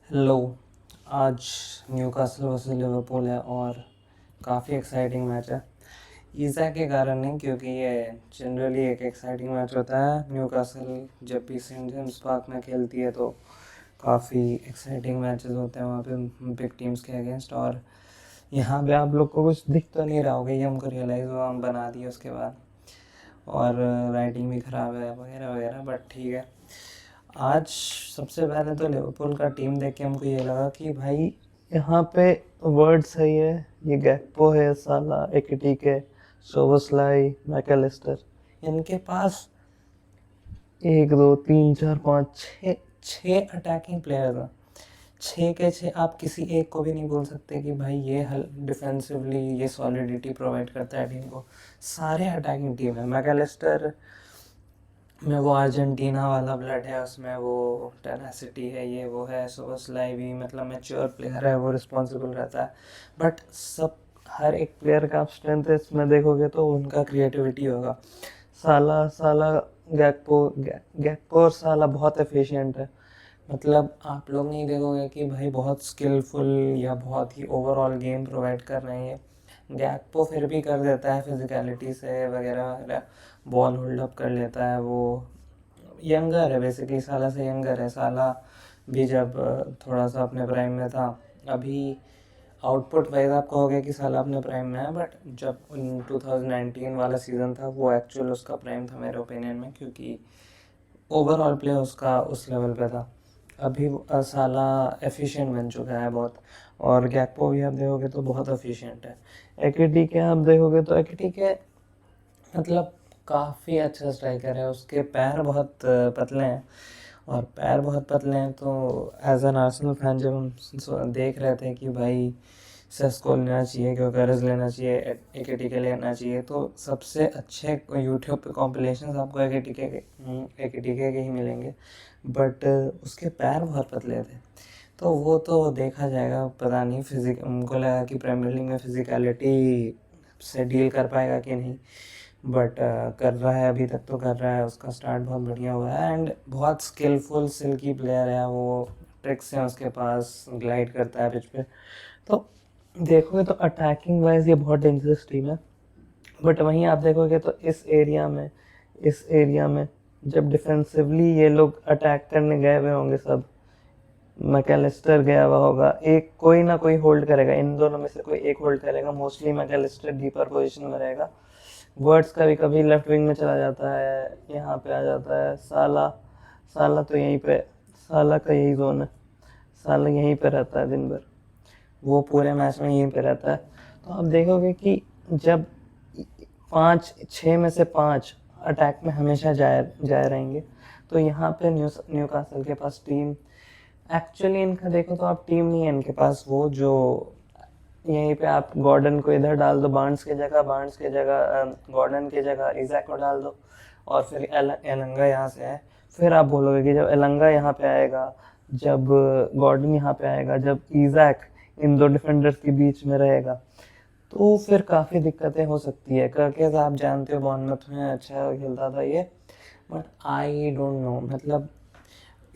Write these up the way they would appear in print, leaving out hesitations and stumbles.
Hello. आज Newcastle versus Liverpool है और काफ़ी एक्साइटिंग मैच है। ईज़ा के कारण नहीं, क्योंकि ये जनरली एक एक्साइटिंग मैच होता है। न्यूकासल जब भी सेंट जेम्स पार्क में खेलती है तो काफ़ी एक्साइटिंग मैचेस होते हैं वहाँ पे बिग टीम्स के अगेंस्ट। और यहाँ पे आप लोग को कुछ दिख तो नहीं रहा होगा, ये हमको रियलाइज़ हुआ, हम बना दिए उसके बाद। और राइटिंग भी ख़राब है वगैरह वगैरह, बट ठीक है। आज सबसे पहले तो लिवरपूल का टीम देख के हमको ये लगा कि भाई यहाँ पे वर्ड सही है। ये गैक्पो है, साला, एकिटिके, सोबोस्लाई, मैकलिस्टर, इनके पास 1 2 3 4 5 6 6 अटैकिंग प्लेयर्स हैं। 6 के 6 आप किसी एक को भी नहीं बोल सकते कि भाई ये डिफेंसिवली ये सॉलिडिटी प्रोवाइड करता है टीम को। सारे अटैकिंग टीम है। मैकलिस्टर में वो अर्जेंटीना वाला ब्लड है, उसमें वो टेनासिटी है, ये वो है। सोबोस्लाई भी मतलब मैच्योर प्लेयर है, वो रिस्पॉन्सिबल रहता है। बट सब हर एक प्लेयर का आप स्ट्रेंथ इसमें देखोगे तो उनका क्रिएटिविटी होगा। साला साला गैक्पो और साला बहुत एफिशिएंट है। मतलब आप लोग नहीं देखोगे कि भाई बहुत स्किलफुल या बहुत ही ओवरऑल गेम प्रोवाइड कर रहे हैं। गैक्पो फिर भी कर देता है फिजिकलिटी से वगैरह वगैरह, बॉल होल्ड अप कर लेता है। वो यंगर है, बेसिकली साला से यंगर है। साला भी जब थोड़ा सा अपने प्राइम में था, अभी आउटपुट वाइज आप कहोगे कि साला अपने प्राइम में है, बट जब 2019 वाला सीज़न था वो एक्चुअल उसका प्राइम था मेरे ओपिनियन में, क्योंकि ओवरऑल प्ले उसका उस लेवल पे था। अभी साला एफिशिएंट बन चुका है बहुत। और गैक्पो भी आप देखोगे तो बहुत एफिशिएंट है। एकिटिके आप देखोगे तो एकिटिके मतलब काफ़ी अच्छा स्ट्राइकर है। उसके पैर बहुत पतले हैं, और पैर बहुत पतले हैं तो एज एन आर्सेनल फैन जब हम देख रहे थे कि भाई सेस्को लेना चाहिए, क्योंकि लेना चाहिए, एकेटीके लेना चाहिए, तो सबसे अच्छे यूट्यूब पे कॉम्पिलेशन आपको एकेटीके के ही मिलेंगे। बट उसके पैर बहुत पतले थे, तो वो तो देखा जाएगा। पता नहीं फिजिक उनको लगा कि प्रीमियर लीग में फिजिकलिटी से डील कर पाएगा कि नहीं, बट कर रहा है। अभी तक तो कर रहा है, उसका स्टार्ट बहुत बढ़िया हुआ है। एंड बहुत स्किलफुल सिल्की प्लेयर है वो, ट्रिक्स हैं उसके पास, ग्लाइड करता है पिच पे। तो देखोगे तो अटैकिंग वाइज ये बहुत डेंजरस टीम है। बट वहीं आप देखोगे तो इस एरिया में जब डिफेंसिवली ये लोग अटैक करने गए हुए होंगे, सब मैकलिस्टर गया हुआ होगा, एक कोई ना कोई होल्ड करेगा, इन दोनों में से कोई एक होल्ड करेगा। मोस्टली मैकलिस्टर डीपर पोजीशन में रहेगा। वर्ड्स कभी कभी लेफ्ट विंग में चला जाता है, यहाँ पे आ जाता है। साला साला तो यहीं पे, साला का यही जोन है। साला यहीं पे रहता है दिन भर, वो पूरे मैच में यहीं पे रहता है। तो आप देखोगे कि जब 5 6 में से 5 अटैक में हमेशा जाए रहेंगे, तो यहाँ पे न्यूकासल के पास टीम, एक्चुअली इनका देखो तो आप टीम नहीं है इनके पास वो जो यहीं पे आप गॉर्डन को इधर डाल दो, बार्न्स के जगह गॉर्डन की जगह इज़ाक को डाल दो, और फिर एलंगा यहाँ से है। फिर आप बोलोगे कि जब एलंगा यहाँ पे आएगा, जब गॉर्डन यहाँ पे आएगा, जब इज़ाक इन दो डिफेंडर्स के बीच में रहेगा, तो फिर काफ़ी दिक्कतें हो सकती है। करके आप जानते हो बॉर्नमथ में अच्छा खेलता था ये, बट आई डोंट नो, मतलब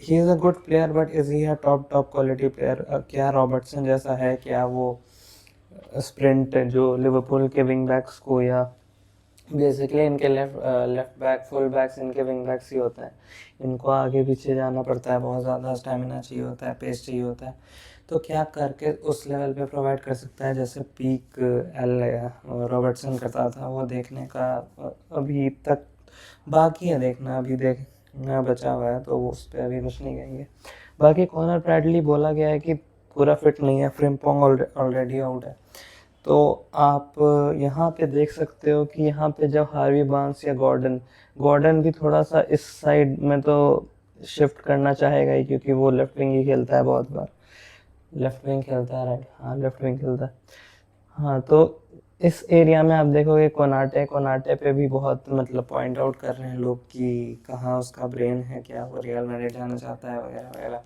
he is a good player, but is he a top quality player? क्या रॉबर्टसन जैसा है क्या वो स्प्रिंट जो लिवरपूल के विंग बैक्स को, या बेसिकली इनके लेफ्ट बैक फुल बैक्स इनके विंग बैक्स ही होते हैं। इनको आगे पीछे जाना पड़ता है, बहुत ज़्यादा स्टेमिना चाहिए होता है, पेस चाहिए होता है। तो क्या करके उस लेवल पे प्रोवाइड कर सकता है जैसे पीक एल रॉबर्टसन करता था, वो देखने का अभी तक बाकी है। देखना अभी देखना बचा हुआ है, तो उस पर अभी कुछ नहीं कहेंगे। बाकी कॉनर ब्रैडली बोला गया है कि पूरा फिट नहीं है, फ्रिम्पोंग ऑलरेडी आउट है। तो आप यहाँ पे देख सकते हो कि यहाँ पे जब हार्वी बार्न्स या गॉर्डन भी थोड़ा सा इस साइड में तो शिफ्ट करना चाहेगा ही, क्योंकि वो लेफ्ट विंग ही खेलता है बहुत बार। लेफ्ट विंग खेलता है, राइट, हाँ लेफ्ट विंग खेलता है। हाँ, तो इस एरिया में आप देखोगे कोनाटे पे भी बहुत मतलब पॉइंट आउट कर रहे हैं लोग कि कहाँ उसका ब्रेन है, क्या वो रियल मैड्रिड जाना चाहता है वगैरह वगैरह।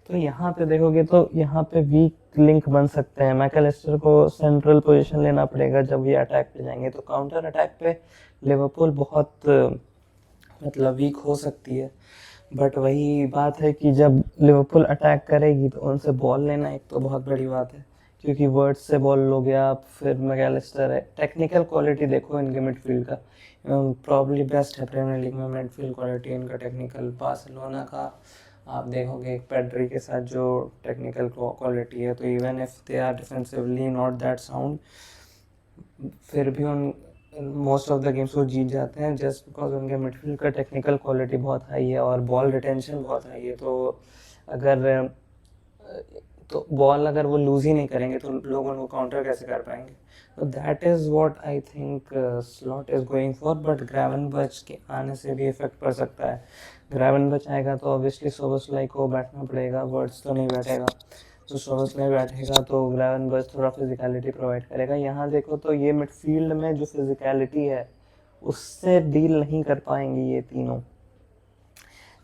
तो यहाँ पे देखोगे तो यहाँ पे वीक लिंक बन सकते हैं। मैकलिस्टर को सेंट्रल पोजीशन लेना पड़ेगा जब ये अटैक पे जाएंगे, तो काउंटर अटैक पे लिवरपूल बहुत मतलब वीक हो सकती है। बट वही बात है कि जब लिवरपूल अटैक करेगी तो उनसे बॉल लेना एक तो बहुत बड़ी बात है, क्योंकि वर्ड्स से बॉल लोगे आप, फिर मैकलिस्टर है, टेक्निकल क्वालिटी देखो इनके मिडफील्ड का, प्रॉब्ली बेस्ट है प्रीमियर लीग में मिडफील्ड क्वालिटी इनका टेक्निकल। बार्सिलोना का आप देखोगे एक पेड्री के साथ जो टेक्निकल क्वालिटी है, तो even if they are defensively not that sound, फिर भी उन मोस्ट ऑफ द गेम्स वो जीत जाते हैं जस्ट बिकॉज उनके मिडफील्ड का टेक्निकल क्वालिटी बहुत हाई है और बॉल रिटेंशन बहुत हाई है। तो अगर तो बॉल अगर वो लूज ही नहीं करेंगे तो लोग उनको काउंटर कैसे कर पाएंगे। तो that is what I think slot is going for. But Gravenberch के आने से भी इफेक्ट पड़ सकता है। ग्रेवेनबर्च आएगा तो ऑब्वियसली सोबोस्लाई को बैठना पड़ेगा, वर्ड्स तो नहीं बैठेगा। तो सोबोस्लाई बैठेगा तो ग्रेवेनबर्च थोड़ा फिजिकलिटी प्रोवाइड करेगा। यहाँ देखो तो ये मिडफील्ड में जो फिजिकलिटी है उससे डील नहीं कर पाएंगे ये तीनों।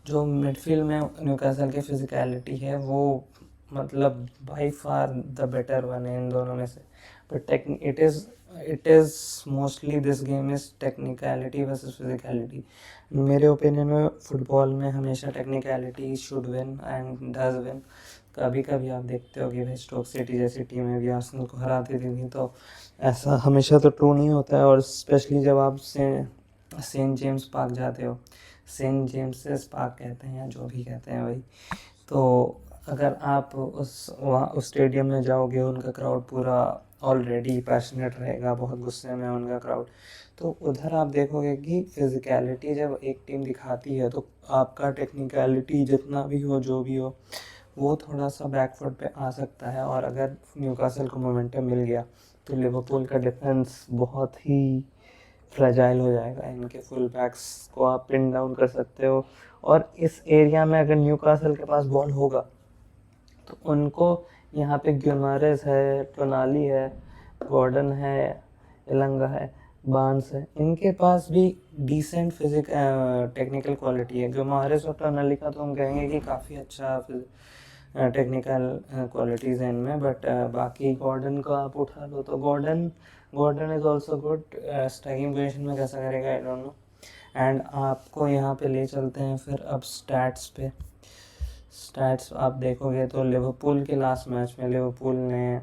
जो मिडफील्ड में न्यूकासल की फिजिकलिटी है वो मतलब by far the better one है इन दोनों में से। But it is mostly this game is technicality versus physicality. मेरे ओपिनियन में फुटबॉल में हमेशा technicality should win and does win. कभी कभी आप देखते हो कि भाई स्टोक सिटी जैसी टीमें भी आर्सेनल को हराती थी, तो ऐसा हमेशा तो ट्रू नहीं होता है। और स्पेशली जब आप सेंट जेम्स पार्क जाते हो, सेंट जेम्स पार्क कहते हैं या जो भी कहते हैं भाई, तो अगर आप उस स्टेडियम में जाओगे, उनका क्राउड पूरा ऑलरेडी पैशनेट रहेगा, बहुत गुस्से में उनका क्राउड। तो उधर आप देखोगे कि फिजिकलिटी जब एक टीम दिखाती है तो आपका टेक्निकलिटी जितना भी हो, जो भी हो, वो थोड़ा सा बैकफुट पे आ सकता है। और अगर न्यूकासल को मोमेंटम मिल गया तो लिवरपूल का डिफेंस बहुत ही फ्रेजाइल हो जाएगा। इनके फुल बैक्स को आप पिन डाउन कर सकते हो। और इस एरिया में अगर न्यूकासल के पास बॉल होगा तो उनको यहाँ पे ग्यूमारेस है, टोनाली है, गॉर्डन है, इलंगा है, बार्न्स है, इनके पास भी डिसेंट टेक्निकल क्वालिटी है। ग्यूमारेस और टोनाली का तो हम कहेंगे कि काफ़ी अच्छा टेक्निकल क्वालिटीज़ हैं इनमें। बट बाकी गॉर्डन को आप उठा लो तो Gordon is also good. Striking position में कैसा करेगा आई डोंट नो। एंड आपको यहाँ पे ले चलते हैं फिर अब स्टैट्स पे। स्टैट्स आप देखोगे तो लिवरपूल के लास्ट मैच में लिवरपूल ने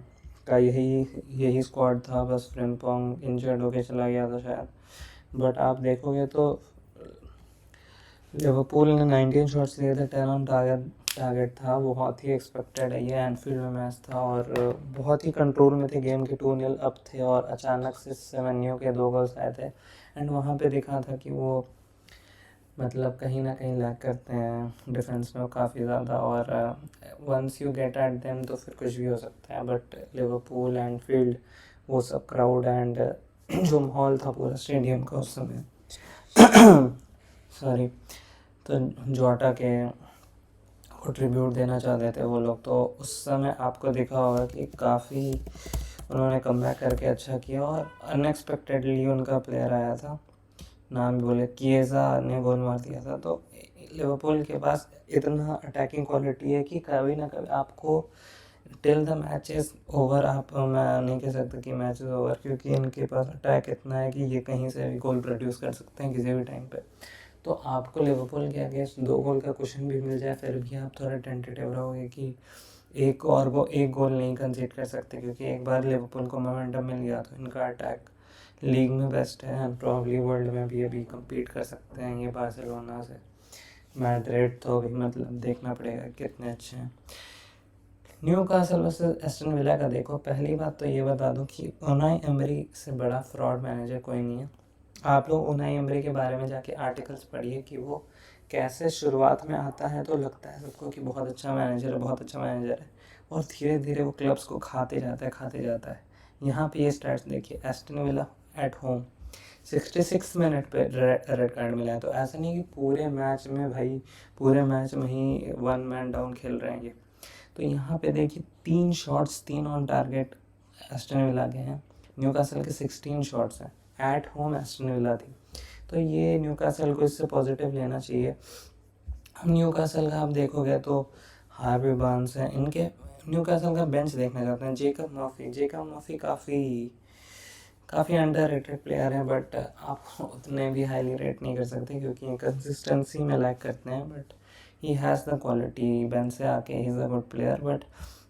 का यही स्क्वाड था, बस फ्रिम्पोंग इंजर्ड होके चला गया था शायद। बट आप देखोगे तो लिवरपूल ने 19 शॉट्स लिए थे, 10 ऑन टारगेट था। बहुत ही एक्सपेक्टेड है, ये एनफील्ड में मैच था और बहुत ही कंट्रोल में थे गेम के। 2-0 अप थे और अचानक से सेवेन्यू के 2 गोल्स आए थे। एंड वहाँ पे दिखा था कि वो मतलब कहीं ना कहीं लैक करते हैं डिफेंस में काफ़ी ज़्यादा। और once you get at them तो फिर कुछ भी हो सकता है। बट लिवरपूल एनफील्ड, वो सब क्राउड एंड जो माहौल था पूरा स्टेडियम का उस समय सॉरी, तो जोटा के को ट्रिब्यूट देना चाहते थे वो लोग। तो उस समय आपको दिखा होगा कि काफ़ी उन्होंने कमबैक करके अच्छा किया। और अनएक्सपेक्टेडली उनका प्लेयर आया था, नाम बोले किएजा ने गोल मार दिया था। तो लिवरपूल के पास इतना अटैकिंग क्वालिटी है कि कभी ना कभी आपको till the match is over, आप मैं नहीं कह सकता कि मैच इज़ ओवर, क्योंकि इनके पास अटैक इतना है कि ये कहीं से भी गोल प्रोड्यूस कर सकते हैं किसी भी टाइम पे। तो आपको लिवरपूल के अगेंस्ट 2 गोल का क्वेश्चन भी मिल जाए फिर भी आप थोड़ा टेंटेटिव रहोगे कि एक गोल नहीं कंसीड कर सकते, क्योंकि एक बार लिवरपूल को मोमेंटम मिल गया तो इनका अटैक लीग में बेस्ट है एंड प्रॉब्ली वर्ल्ड में भी अभी कम्पीट कर सकते हैं ये बार्सिलोना से। मैड्रिड तो अभी मतलब देखना पड़ेगा कितने अच्छे हैं। न्यूकासल वर्सेस एस्टन विला का देखो, पहली बात तो ये बता दूं कि उनाई एमरी से बड़ा फ्रॉड मैनेजर कोई नहीं है। आप लोग उनाई एमरी के बारे में जाके आर्टिकल्स पढ़िए कि वो कैसे शुरुआत में आता है तो लगता है सबको कि बहुत अच्छा मैनेजर है, बहुत अच्छा मैनेजर है, और धीरे धीरे वो क्लब्स को खाते जाता है। यहाँ पे ये स्टैट्स देखिए, Aston villa at home 66 minute पे रेड कार्ड मिला है। तो ऐसा नहीं कि पूरे मैच में भाई, पूरे मैच में ही 1 मैन डाउन खेल रहे हैं ये। तो यहाँ पे देखिए 3 shots 3 on target Aston villa के हैं। न्यूकासल के 16 शॉट्स हैं, एट होम एस्टन विला थी। तो ये न्यूकासल को इससे पॉजिटिव लेना चाहिए। हम न्यूकासल का आप देखोगे तो हार्वी बार्न्स है, इनके न्यूकासल का बेंच देखना चाहते हैं। जेकब मर्फी काफ़ी अंडर रेटेड प्लेयर हैं, बट आप उतने भी हाईली रेट नहीं कर सकते क्योंकि कंसिस्टेंसी में लैक करते हैं। But he has the quality. Bench से आके he is a good player, but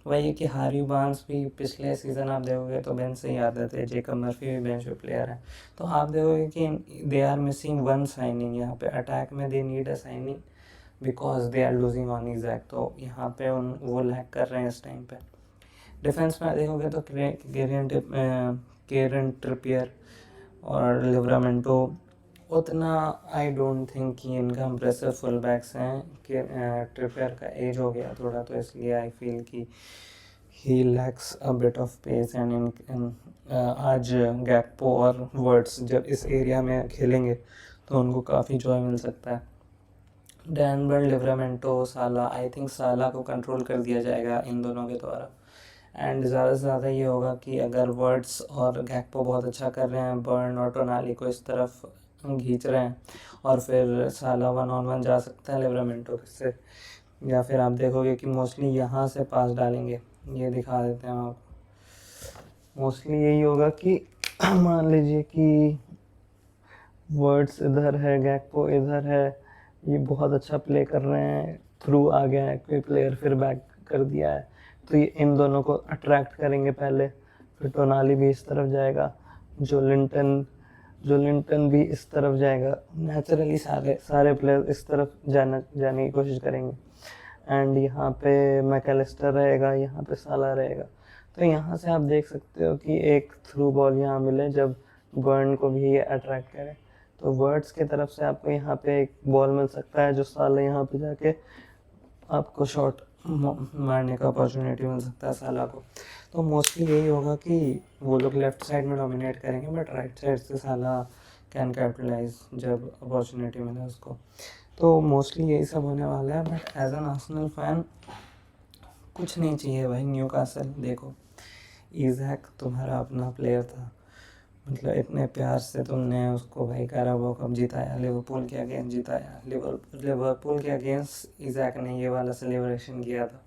वही है कि हारी बार्न्स भी पिछले सीज़न आप देखोगे तो बेंच से ही आते थे, जेकब मर्फी भी बेंच पे प्लेयर है। तो आप देखोगे कि they are missing one signing. यहाँ पे अटैक में they need a signing because they are losing on Isak, तो यहाँ पे वो लैक कर रहे हैं इस टाइम पे। डिफेंस में देखोगे तो केरन ट्रिपियर और लिवरामेंटो उतना आई डोंट थिंक कि इनका इम्प्रेसिव फुल बैक्स हैं कि ट्रिपियर का एज हो गया थोड़ा, तो इसलिए आई फील कि he lacks a bit of pace. And in आज गैक्पो और वर्ड्स जब इस एरिया में खेलेंगे तो उनको काफ़ी जॉय मिल सकता है। डैनबर्न, लिवरामेंटो, साला, आई थिंक साला को कंट्रोल कर दिया जाएगा इन दोनों के द्वारा। एंड ज़्यादा से ज़्यादा ये होगा कि अगर वर्ड्स और गैक्पो बहुत अच्छा कर रहे हैं, बर्न और टोनाली को इस तरफ खींच रहे हैं, और फिर साला 1-on-1 जा सकता है लिवरामेंटो से, या फिर आप देखोगे कि मोस्टली यहाँ से पास डालेंगे। ये दिखा देते हैं आपको। मोस्टली यही होगा कि मान लीजिए कि वर्ड्स इधर है, गैक्पो इधर है, ये बहुत अच्छा प्ले कर रहे हैं, थ्रू आ गया है कोई प्लेयर, फिर बैक कर दिया है, तो ये इन दोनों को अट्रैक्ट करेंगे पहले, फिर टोनाली भी इस तरफ जाएगा, जोलिंटन भी इस तरफ जाएगा। नेचुरली सारे प्लेयर इस तरफ जाने की कोशिश करेंगे। एंड यहाँ पे मैकलिस्टर रहेगा, यहाँ पे साला रहेगा, तो यहाँ से आप देख सकते हो कि एक थ्रू बॉल यहाँ मिले जब बर्न को भी ये अट्रैक्ट करे, तो वर्ड्स की तरफ से आपको यहाँ पे एक बॉल मिल सकता है जो साला यहाँ पे जाके आपको शॉट मारने का अपॉर्चुनिटी मिल सकता है साला को। तो मोस्टली यही होगा कि वो लोग लेफ्ट साइड में डोमिनेट करेंगे, बट राइट साइड से साला कैन कैपिटलाइज जब अपॉर्चुनिटी मिले उसको। तो मोस्टली यही सब होने वाला है। But as an Arsenal fan कुछ नहीं चाहिए भाई। न्यूकासल देखो, इज़ैक तुम्हारा अपना प्लेयर था, मतलब इतने प्यार से तुमने उसको भाई कैराबो कप जिताया, लिवरपूल के अगेंस्ट जिताया, लिवरपूल के अगेंस्ट इज़ैक ने ये वाला सेलिब्रेशन किया था।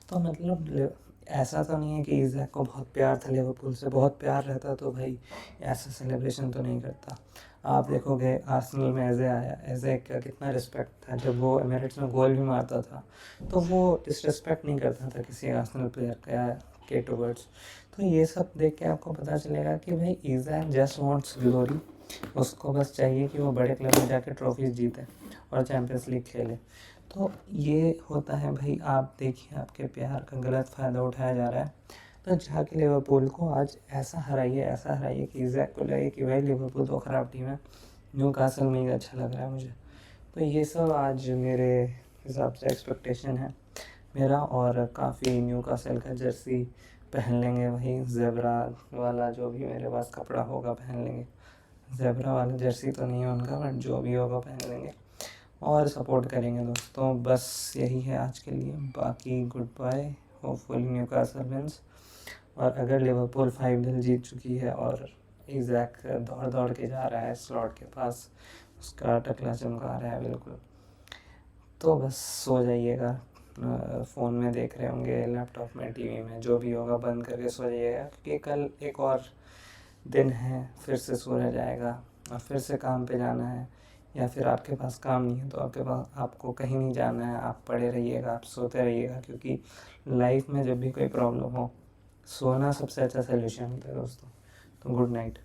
तो मतलब ऐसा तो नहीं है कि इज़ैक को बहुत प्यार था, लिवरपूल से बहुत प्यार रहता तो भाई ऐसा सेलिब्रेशन तो नहीं करता। आप देखोगे आर्सेनल में एजे आया, एजे का कितना रिस्पेक्ट था, जब वो एमिरेट्स में गोल भी मारता था तो वो डिसरिस्पेक्ट नहीं करता था किसी आर्सेनल प्लेयर का के टुवर्ड्स। तो ये सब देख के आपको पता चलेगा कि भाई इज़ैक जस्ट वांट्स ग्लोरी, उसको बस चाहिए कि वो बड़े क्लब में जाके ट्रॉफीज जीते और चैम्पियंस लीग खेले। तो ये होता है भाई। आप देखिए आपके प्यार का गलत फ़ायदा उठाया जा रहा है, तो जाके लिवरपूल को आज ऐसा हराइए कि इज़ैक को लगे कि भाई लिवरपूल तो ख़राब टीम है, न्यूकासल में ही अच्छा लग रहा है मुझे। तो ये सब आज मेरे हिसाब से एक्सपेक्टेशन है मेरा, और काफ़ी न्यूकासल का जर्सी पहन लेंगे, वही ज़ेब्रा वाला जो भी मेरे पास कपड़ा होगा पहन लेंगे। ज़ेब्रा वाला जर्सी तो नहीं है उनका, बट जो भी होगा पहन लेंगे और सपोर्ट करेंगे दोस्तों। बस यही है आज के लिए, बाकी goodbye. Hopefully Newcastle wins. और अगर लिवरपूल 5-0 जीत चुकी है और इज़ैक दौड़ के जा रहा है स्लॉट के पास, उसका टकला चमका रहा है बिल्कुल, तो बस सो जाइएगा। फ़ोन में देख रहे होंगे, लैपटॉप में, टीवी में, जो भी होगा बंद करके सो जाइएगा, क्योंकि कल एक और दिन है, फिर से सूरज आएगा और फिर से काम पे जाना है। या फिर आपके पास काम नहीं है तो आपको कहीं नहीं जाना है, आप पड़े रहिएगा, आप सोते रहिएगा, क्योंकि लाइफ में जब भी कोई प्रॉब्लम हो, सोना सबसे अच्छा सल्यूशन होता है दोस्तों। तो गुड नाइट।